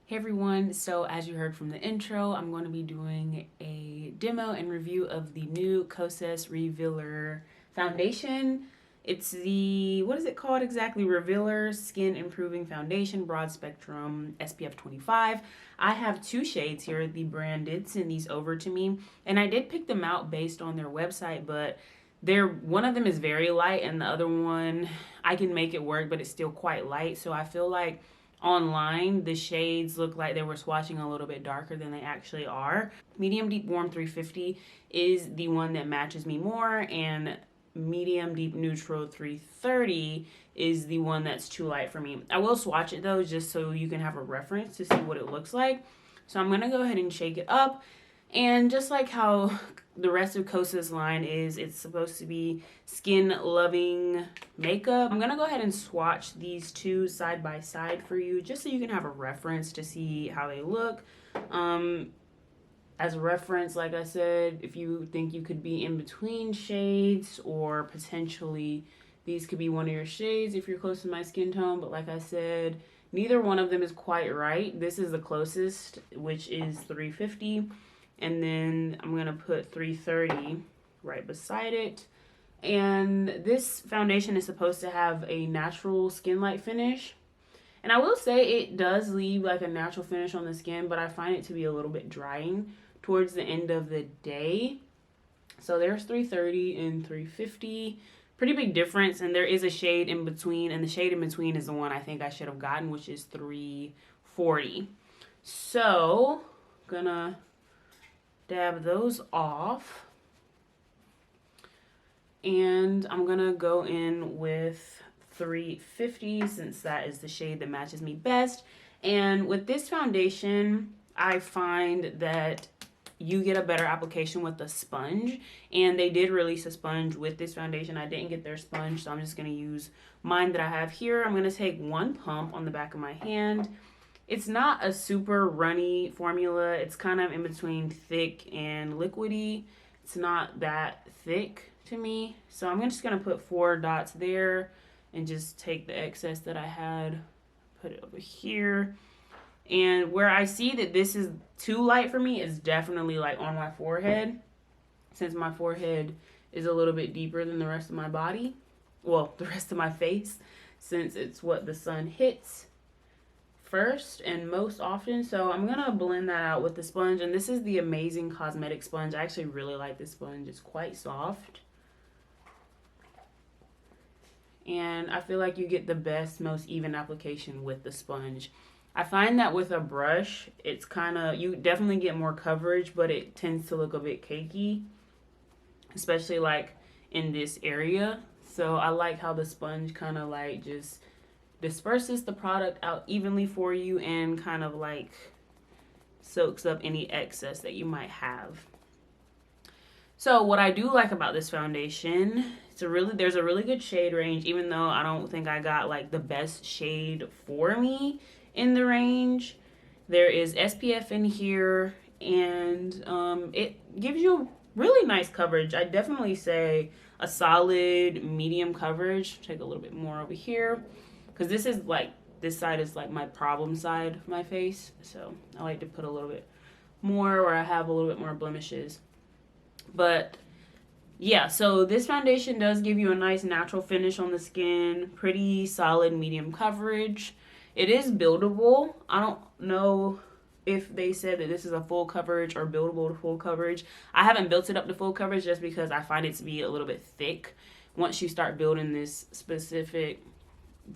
Hey everyone, so as you heard from the intro, I'm going to be doing a demo and review of the new Kosas Revealer Foundation. It's the, what is it called exactly? Revealer Skin-Improving Foundation, Broad Spectrum, SPF 25. I have two shades here. The brand did send these over to me, and I did pick them out based on their website, but one of them is very light, and the other one, I can make it work, but it's still quite light, so I feel like online the shades look like they were swatching a little bit darker than they actually are. Medium Deep Warm 350 is the one that matches me more, and Medium Deep Neutral 330 is the one that's too light for me. I will swatch it though, just so you can have a reference to see what it looks like. So I'm gonna go ahead and shake it up, and just like how the rest of Kosas line is, it's supposed to be skin loving makeup. I'm gonna go ahead and swatch these two side by side for you, just so you can have a reference to see how they look. As a reference, like I said, if you think you could be in between shades, or potentially these could be one of your shades if you're close to my skin tone, but like I said, neither one of them is quite right. This is the closest, which is 350. And then I'm gonna put 330 right beside it. And this foundation is supposed to have a natural skin light finish. And I will say it does leave like a natural finish on the skin, but I find it to be a little bit drying towards the end of the day. So there's 330 and 350. Pretty big difference, and there is a shade in between, and the shade in between is the one I think I should have gotten, which is 340. So, gonna dab those off, and I'm gonna go in with 350 since that is the shade that matches me best. And with this foundation, I find that you get a better application with the sponge, and they did release a sponge with this foundation. I didn't get their sponge, so I'm just gonna use mine that I have here. I'm gonna take one pump on the back of my hand. It's not a super runny formula. It's kind of in between thick and liquidy. It's not that thick to me. So I'm just gonna put 4 dots there and just take the excess that I had, put it over here. And where I see that this is too light for me is definitely like on my forehead, since my forehead is a little bit deeper than the rest of my body. Well, the rest of my face, since it's what the sun hits first and most often. So I'm gonna blend that out with the sponge, and this is the Amazing Cosmetic sponge. I actually really like this sponge. It's quite soft, and I feel like you get the best, most even application with the sponge. I find that with a brush, it's kind of, you definitely get more coverage, but it tends to look a bit cakey, especially like in this area. So I like how the sponge kind of like just disperses the product out evenly for you, and kind of like soaks up any excess that you might have. So what I do like about this foundation, there's a really good shade range, even though I don't think I got like the best shade for me in the range. There is SPF in here, and it gives you really nice coverage. I definitely say a solid medium coverage. Take a little bit more over here, because this side is like my problem side of my face, so I like to put a little bit more where I have a little bit more blemishes. But yeah, so this foundation does give you a nice natural finish on the skin, pretty solid medium coverage. It is buildable. I don't know if they said that this is a full coverage or buildable to full coverage. I haven't built it up to full coverage just because I find it to be a little bit thick once you start building this specific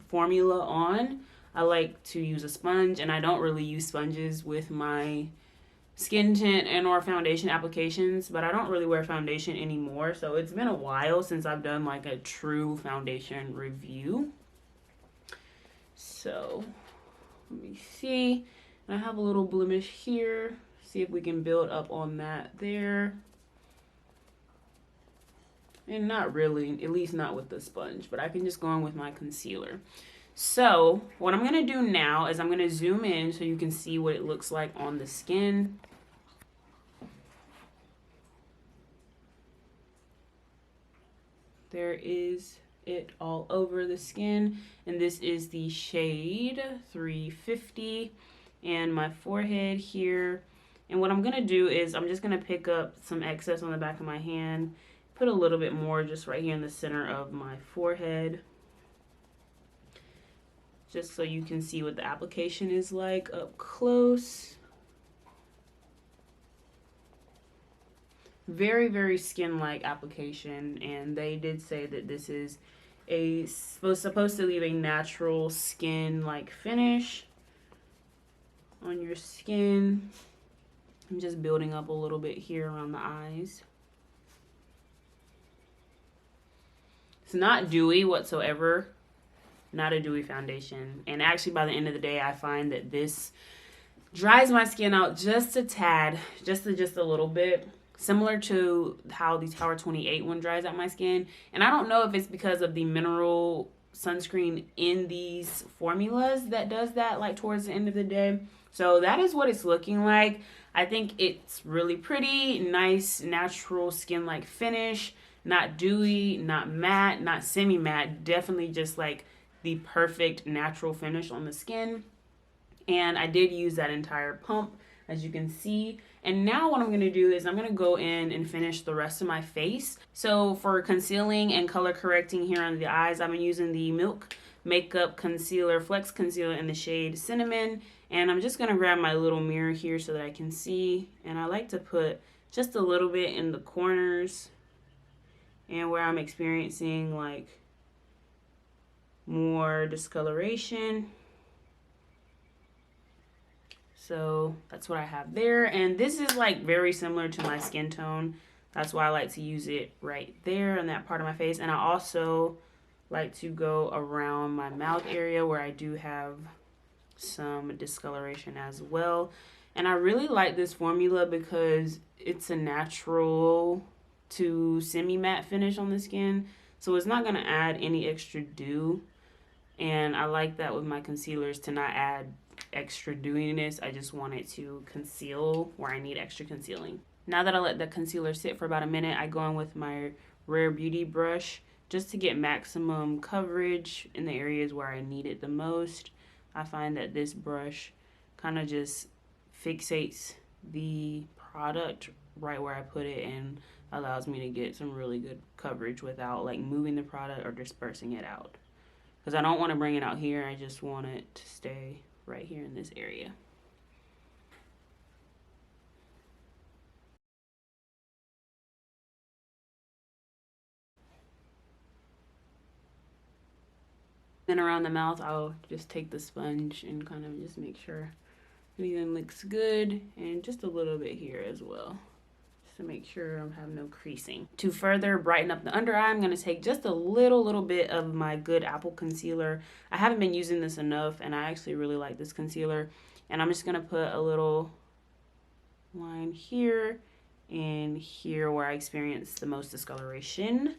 formula on. I like to use a sponge, and I don't really use sponges with my skin tint and or foundation applications, but I don't really wear foundation anymore, so it's been a while since I've done like a true foundation review. So let me see, I have a little blemish here. See if we can build up on that there. And not really, at least not with the sponge, but I can just go in with my concealer. So what I'm going to do now is I'm going to zoom in so you can see what it looks like on the skin. There is it all over the skin, and this is the shade 350. and my forehead here. And what I'm going to do is I'm just going to pick up some excess on the back of my hand, put a little bit more just right here in the center of my forehead, just so you can see what the application is like up close. Very, very skin-like application, and they did say that this is supposed to leave a natural skin-like finish on your skin. I'm just building up a little bit here around the eyes. It's not dewy whatsoever, not a dewy foundation. And actually by the end of the day, I find that this dries my skin out just a tad, just a little bit, similar to how the Tower 28 one dries out my skin. And I don't know if it's because of the mineral sunscreen in these formulas that does that, like towards the end of the day. So that is what it's looking like. I think it's really pretty, nice, natural skin-like finish. Not dewy, not matte, not semi-matte. Definitely just like the perfect natural finish on the skin. And I did use that entire pump, as you can see. And now what I'm going to do is I'm going to go in and finish the rest of my face. So for concealing and color correcting here on the eyes, I've been using the Milk Makeup Concealer, Flex Concealer in the shade Cinnamon. And I'm just going to grab my little mirror here so that I can see. And I like to put just a little bit in the corners and where I'm experiencing like more discoloration. So that's what I have there. And this is like very similar to my skin tone. That's why I like to use it right there in that part of my face. And I also like to go around my mouth area where I do have some discoloration as well. And I really like this formula because it's a natural to semi-matte finish on the skin. So it's not going to add any extra dew. And I like that with my concealers to not add extra dewiness. I just want it to conceal where I need extra concealing. Now that I let the concealer sit for about a minute, I go in with my Rare Beauty brush just to get maximum coverage in the areas where I need it the most. I find that this brush kind of just fixates the product right where I put it and allows me to get some really good coverage without like moving the product or dispersing it out. Because I don't want to bring it out here, I just want it to stay right here in this area. Then around the mouth, I'll just take the sponge and kind of just make sure everything looks good, and just a little bit here as well, just to make sure I have no creasing. To further brighten up the under eye, I'm going to take just a little bit of my Good Apple concealer. I haven't been using this enough, and I actually really like this concealer. And I'm just going to put a little line here and here where I experience the most discoloration,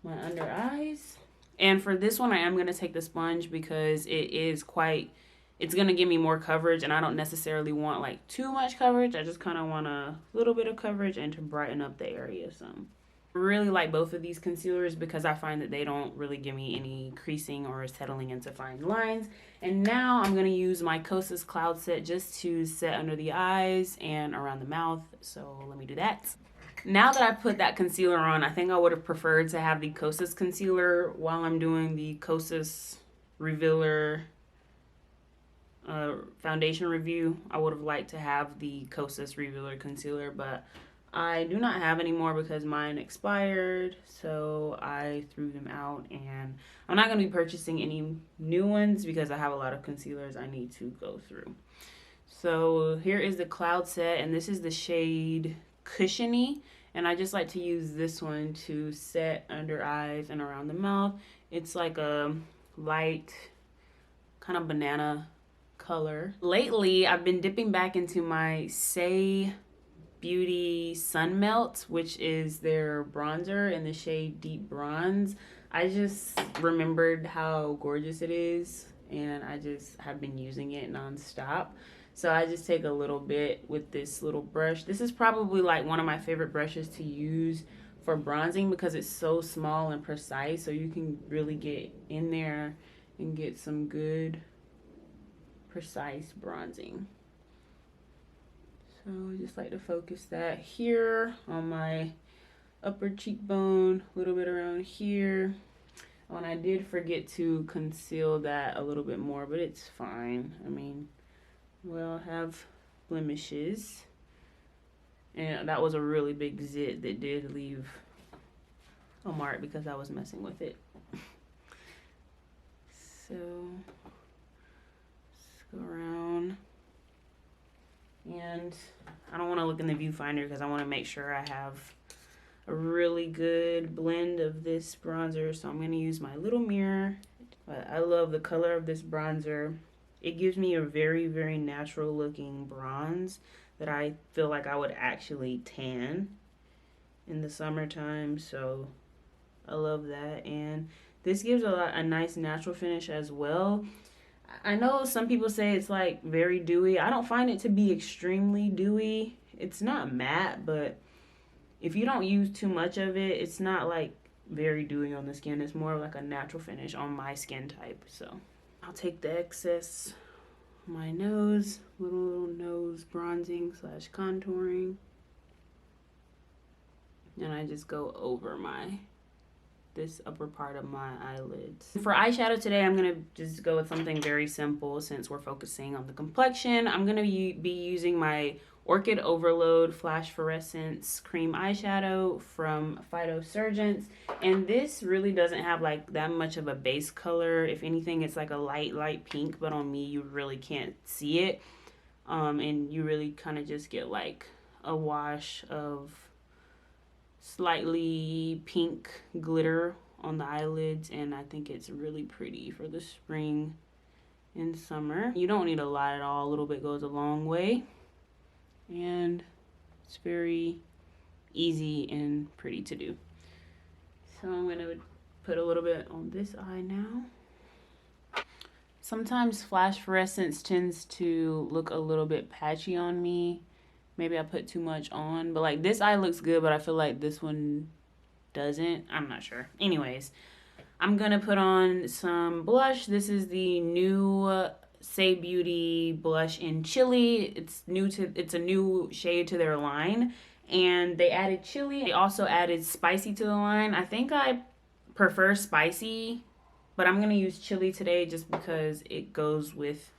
my under eyes. And for this one, I am going to take the sponge because it's going to give me more coverage, and I don't necessarily want like too much coverage. I just kind of want a little bit of coverage and to brighten up the area some. I really like both of these concealers because I find that they don't really give me any creasing or settling into fine lines. And now I'm going to use my Kosas Cloud Set just to set under the eyes and around the mouth. So let me do that. Now that I put that concealer on, I think I would have preferred to have the Kosas concealer while I'm doing the Kosas Revealer foundation review. I would have liked to have the Kosas Revealer concealer, but I do not have any more because mine expired, so I threw them out, and I'm not going to be purchasing any new ones because I have a lot of concealers I need to go through. So here is the Cloud Set, and this is the shade Cushiony, and I just like to use this one to set under eyes and around the mouth. It's like a light kind of banana color. Lately, I've been dipping back into my Say Beauty Sun Melt, which is their bronzer in the shade Deep Bronze. I just remembered how gorgeous it is, and I just have been using it nonstop. So I just take a little bit with this little brush. This is probably like one of my favorite brushes to use for bronzing because it's so small and precise, so you can really get in there and get some good precise bronzing. So I just like to focus that here on my upper cheekbone, a little bit around here. Oh, and I did forget to conceal that a little bit more, but it's fine. I mean, we'll have blemishes. And that was a really big zit that did leave a mark because I was messing with it. So, let's go around. And I don't want to look in the viewfinder because I want to make sure I have a really good blend of this bronzer. So I'm going to use my little mirror. But I love the color of this bronzer. It gives me a very, very natural looking bronze that I feel like I would actually tan in the summertime. So I love that. And this gives a nice natural finish as well. I know some people say it's like very dewy. I don't find it to be extremely dewy. It's not matte, but if you don't use too much of it, it's not like very dewy on the skin. It's more like a natural finish on my skin type. So I'll take the excess on my nose, little nose bronzing / contouring. And I just go over this upper part of my eyelids. For eyeshadow today, I'm gonna just go with something very simple since we're focusing on the complexion. I'm gonna be using my Orchid Overload Flash Fluorescence Cream Eyeshadow from Phytosurgence. And this really doesn't have like that much of a base color. If anything, it's like a light pink, but on me, you really can't see it. And you really kind of just get like a wash of slightly pink glitter on the eyelids, and I think it's really pretty for the spring and summer. You don't need a lot at all. A little bit goes a long way, and it's very easy and pretty to do. So I'm gonna put a little bit on this eye now. Sometimes flash fluorescence tends to look a little bit patchy on me. Maybe I put too much on, but like this eye looks good, but I feel like this one doesn't. I'm not sure. Anyways, I'm gonna put on some blush. This is the new Say Beauty blush in Chili. It's a new shade to their line, and they added chili. They also added spicy to the line. I think I prefer spicy, but I'm gonna use chili today just because it goes with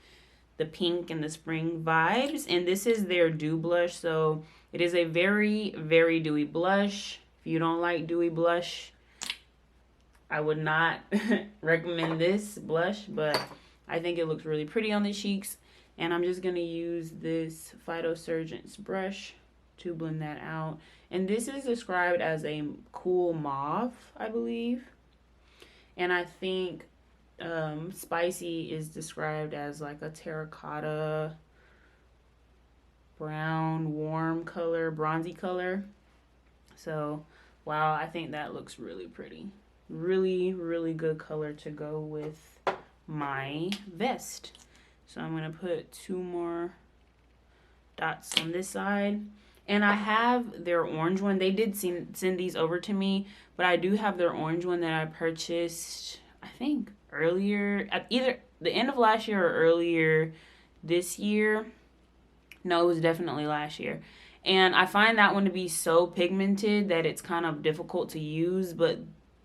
the pink and the spring vibes. And this is their dew blush, so it is a very, very dewy blush. If you don't like dewy blush, I would not recommend this blush, but I think it looks really pretty on the cheeks. And I'm just gonna use this Phytosurgence brush to blend that out. And this is described as a cool mauve, I believe. And I think spicy is described as like a terracotta brown warm color, bronzy color. So wow, I think that looks really pretty. Really, really good color to go with my vest. So I'm gonna put 2 more dots on this side. And I have their orange one. They did send these over to me, but I do have their orange one that I purchased, I think earlier, at either the end of last year or earlier this year. No, it was definitely last year. And I find that one to be so pigmented that it's kind of difficult to use, but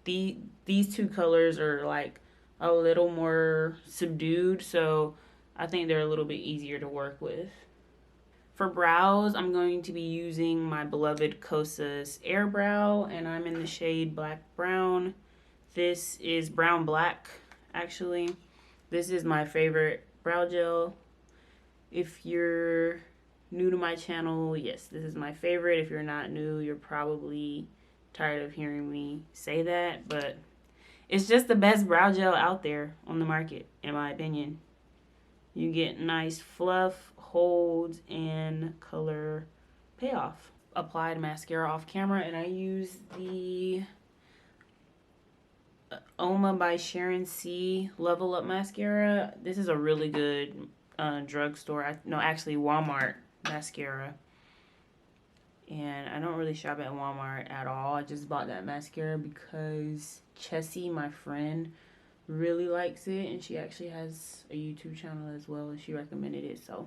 these 2 colors are like a little more subdued, so I think they're a little bit easier to work with. For brows, I'm going to be using my beloved Kosas Air Brow, and I'm in the shade Black Brown. This is Brown Black, actually. This is my favorite brow gel. If you're new to my channel, yes, this is my favorite. If you're not new, you're probably tired of hearing me say that, but it's just the best brow gel out there on the market, in my opinion. You get nice fluff, holds, and color payoff. Applied mascara off camera, and I use the Uoma by Sharon C Level Up Mascara. This is a really good drugstore, actually Walmart mascara. And I don't really shop at Walmart at all. I just bought that mascara because Chessie, my friend, really likes it, and she actually has a YouTube channel as well, and she recommended it, so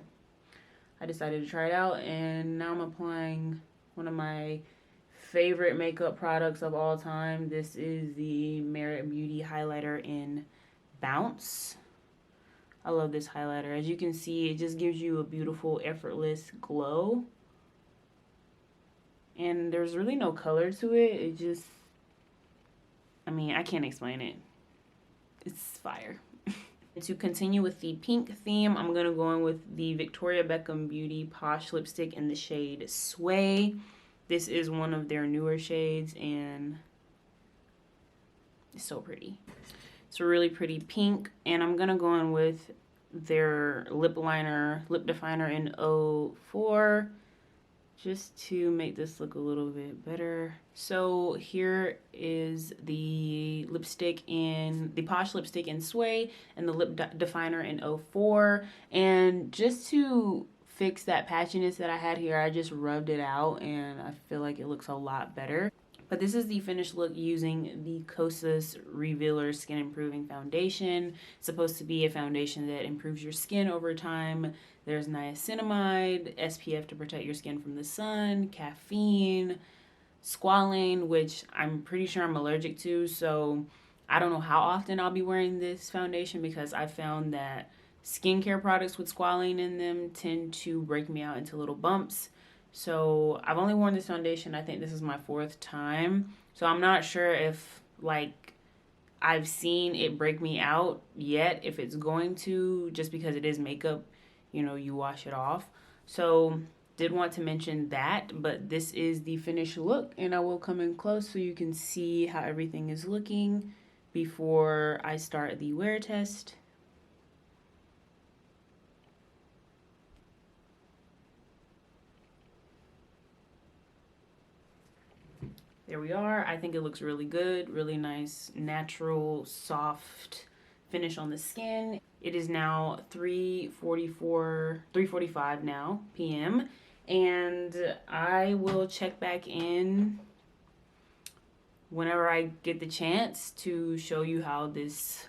I decided to try it out. And now I'm applying one of my favorite makeup products of all time. This is the Merit Beauty highlighter in Bounce. I love this highlighter. As you can see, it just gives you a beautiful, effortless glow. And there's really no color to it. It just, I mean, I can't explain it. It's fire. To continue with the pink theme, I'm going to go in with the Victoria Beckham Beauty Posh Lipstick in the shade Sway. This is one of their newer shades, and it's so pretty. It's a really pretty pink, and I'm going to go in with their lip definer in 04, just to make this look a little bit better. So here is the lipstick in the Posh Lipstick in Sway and the lip definer in 04. And just to fix that patchiness that I had here, I just rubbed it out, and I feel like it looks a lot better. But this is the finished look using the Kosas Revealer Skin-Improving Foundation. It's supposed to be a foundation that improves your skin over time. There's niacinamide, SPF to protect your skin from the sun, caffeine, squalane, which I'm pretty sure I'm allergic to, so I don't know how often I'll be wearing this foundation, because I found that skincare products with squalane in them tend to break me out into little bumps. So I've only worn this foundation, I think this is my 4th time. So I'm not sure if, like, I've seen it break me out yet, if it's going to, just because it is makeup, you know, you wash it off. So did want to mention that, but this is the finished look, and I will come in close so you can see how everything is looking before I start the wear test. There we are. I think it looks really good. Really nice, natural, soft finish on the skin. It is now 3:45 now p.m. and I will check back in whenever I get the chance to show you how this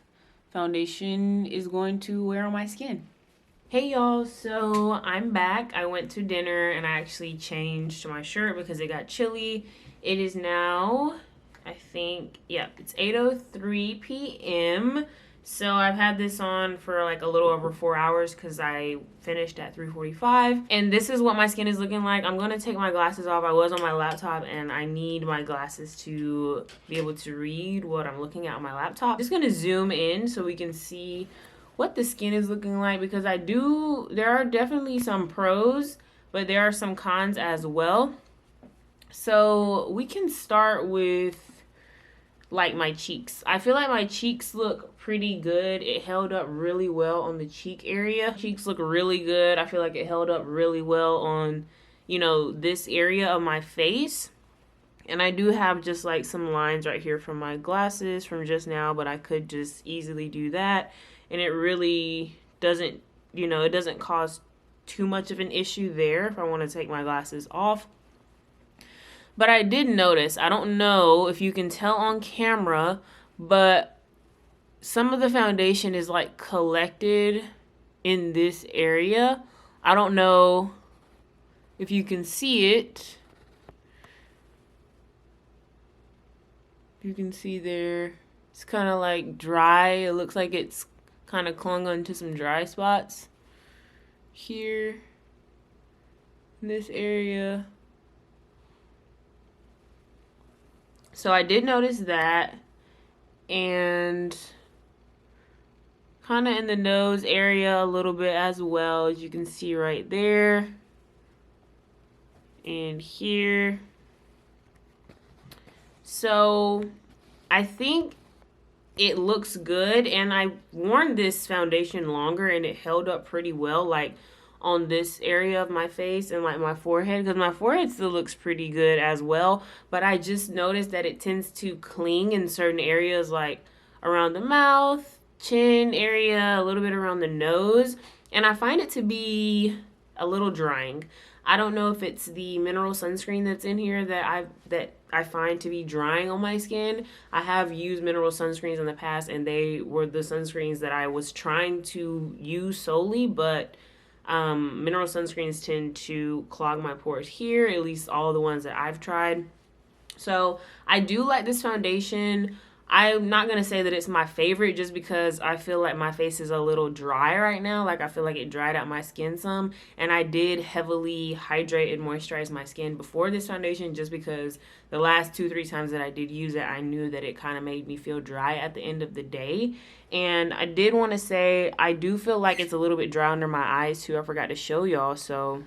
foundation is going to wear on my skin. Hey y'all, so I'm back. I went to dinner and I actually changed my shirt because it got chilly. It is now, I think, yeah, it's 8:03 p.m. So I've had this on for like a little over 4 hours because I finished at 3:45. And this is what my skin is looking like. I'm going to take my glasses off. I was on my laptop and I need my glasses to be able to read what I'm looking at on my laptop. Just going to zoom in so we can see what the skin is looking like, because there are definitely some pros, but there are some cons as well. So we can start with like my cheeks. I feel like my cheeks look pretty good. It held up really well on the cheek area. Cheeks look really good. I feel like it held up really well on, you know, this area of my face. And I do have just like some lines right here from my glasses from just now, but I could just easily do that. And it really doesn't, you know, it doesn't cause too much of an issue there if I want to take my glasses off. But I did notice, I don't know if you can tell on camera, but some of the foundation is like collected in this area. I don't know if you can see it. You can see there, it's kind of like dry. It looks like it's kind of clung onto some dry spots here in this area. So I did notice that, and kind of in the nose area a little bit as well, as you can see right there and here. So I think it looks good, and I worn this foundation longer and it held up pretty well, like on this area of my face and like my forehead, because my forehead still looks pretty good as well, but I just noticed that it tends to cling in certain areas, like around the mouth, chin area, a little bit around the nose, and I find it to be a little drying. I don't know if it's the mineral sunscreen that's in here that I find to be drying on my skin. I have used mineral sunscreens in the past, and they were the sunscreens that I was trying to use solely, but mineral sunscreens tend to clog my pores here, at least all the ones that I've tried. So I do like this foundation. I'm not going to say that it's my favorite just because I feel like my face is a little dry right now. Like I feel like it dried out my skin some. And I did heavily hydrate and moisturize my skin before this foundation just because the last 2-3 times that I did use it, I knew that it kind of made me feel dry at the end of the day. And I did want to say I do feel like it's a little bit dry under my eyes too. I forgot to show y'all. So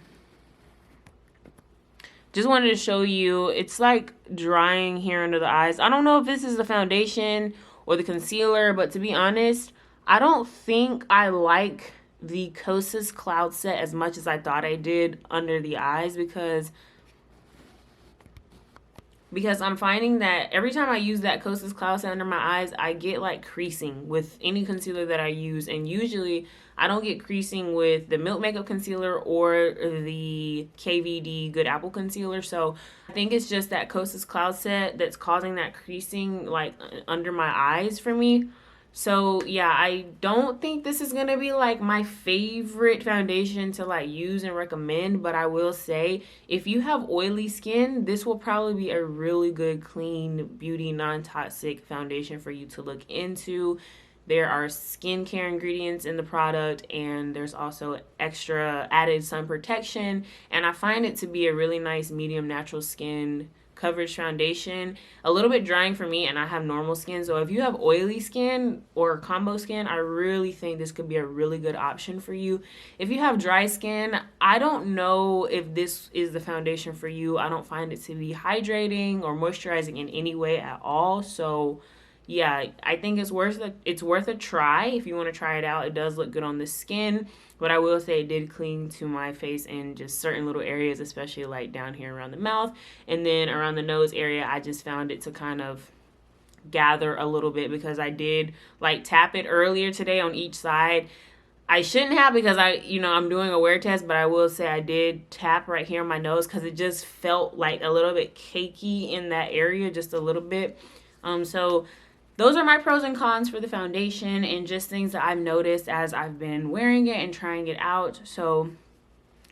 just wanted to show you, it's like drying here under the eyes. I don't know if this is the foundation or the concealer, but to be honest, I don't think I like the Kosas Cloud Set as much as I thought I did under the eyes because I'm finding that every time I use that Kosas Cloud Set under my eyes, I get like creasing with any concealer that I use. And usually I don't get creasing with the Milk Makeup Concealer or the KVD Good Apple Concealer. So I think it's just that Kosas Cloud Set that's causing that creasing like under my eyes for me. So yeah, I don't think this is gonna be like my favorite foundation to like use and recommend, but I will say if you have oily skin, this will probably be a really good clean beauty non-toxic foundation for you to look into. There are skincare ingredients in the product, and there's also extra added sun protection, and I find it to be a really nice medium natural skin coverage foundation. A little bit drying for me, and I have normal skin, so if you have oily skin or combo skin, I really think this could be a really good option for you. If you have dry skin, I don't know if this is the foundation for you. I don't find it to be hydrating or moisturizing in any way at all. So yeah, I think it's worth a try if you want to try it out. It does look good on the skin, but I will say it did cling to my face in just certain little areas, especially like down here around the mouth, and then around the nose area. I just found it to kind of gather a little bit because I did like tap it earlier today on each side. I shouldn't have because I'm doing a wear test, but I will say I did tap right here on my nose because it just felt like a little bit cakey in that area, just a little bit. So those are my pros and cons for the foundation and just things that I've noticed as I've been wearing it and trying it out. So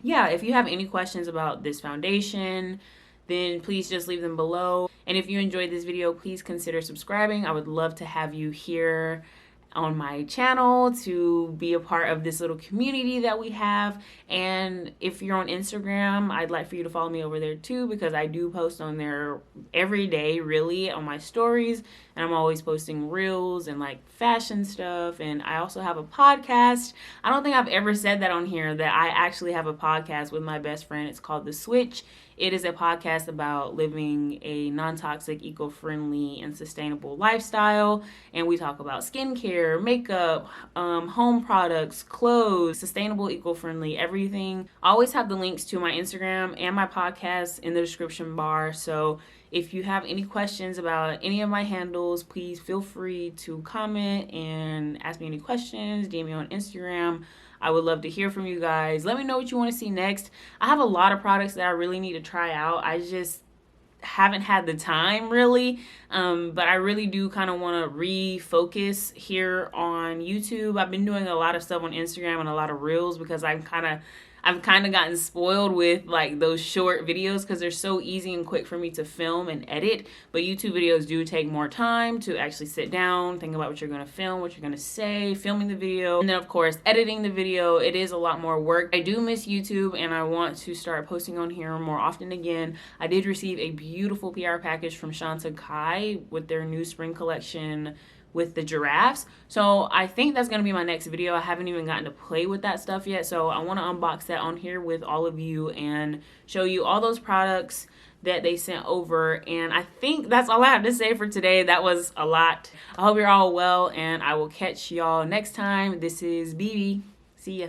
yeah, if you have any questions about this foundation, then please just leave them below. And if you enjoyed this video, please consider subscribing. I would love to have you here on my channel to be a part of this little community that we have. And if you're on Instagram, I'd like for you to follow me over there too, because I do post on there every day, really, on my stories, and I'm always posting reels and like fashion stuff. And I also have a podcast. I don't think I've ever said that on here, that I actually have a podcast with my best friend. It's called The Switch. It is a podcast about living a non-toxic, eco-friendly, and sustainable lifestyle. And we talk about skincare, makeup, home products, clothes, sustainable, eco-friendly, everything. I always have the links to my Instagram and my podcast in the description bar. So if you have any questions about any of my handles, please feel free to comment and ask me any questions. DM me on Instagram. I would love to hear from you guys. Let me know what you want to see next. I have a lot of products that I really need to try out. I just haven't had the time really, but I really do kind of want to refocus here on YouTube. I've been doing a lot of stuff on Instagram and a lot of reels because I've kind of gotten spoiled with like those short videos because they're so easy and quick for me to film and edit. But YouTube videos do take more time to actually sit down, think about what you're going to film, what you're going to say, filming the video, and then of course editing the video. It is a lot more work. I do miss YouTube and I want to start posting on here more often again. I did receive a beautiful PR package from Sharon C with their new spring collection with the giraffes. So I think that's going to be my next video. I haven't even gotten to play with that stuff yet. So I want to unbox that on here with all of you and show you all those products that they sent over. And I think that's all I have to say for today. That was a lot. I hope you're all well and I will catch y'all next time. This is BB. See ya.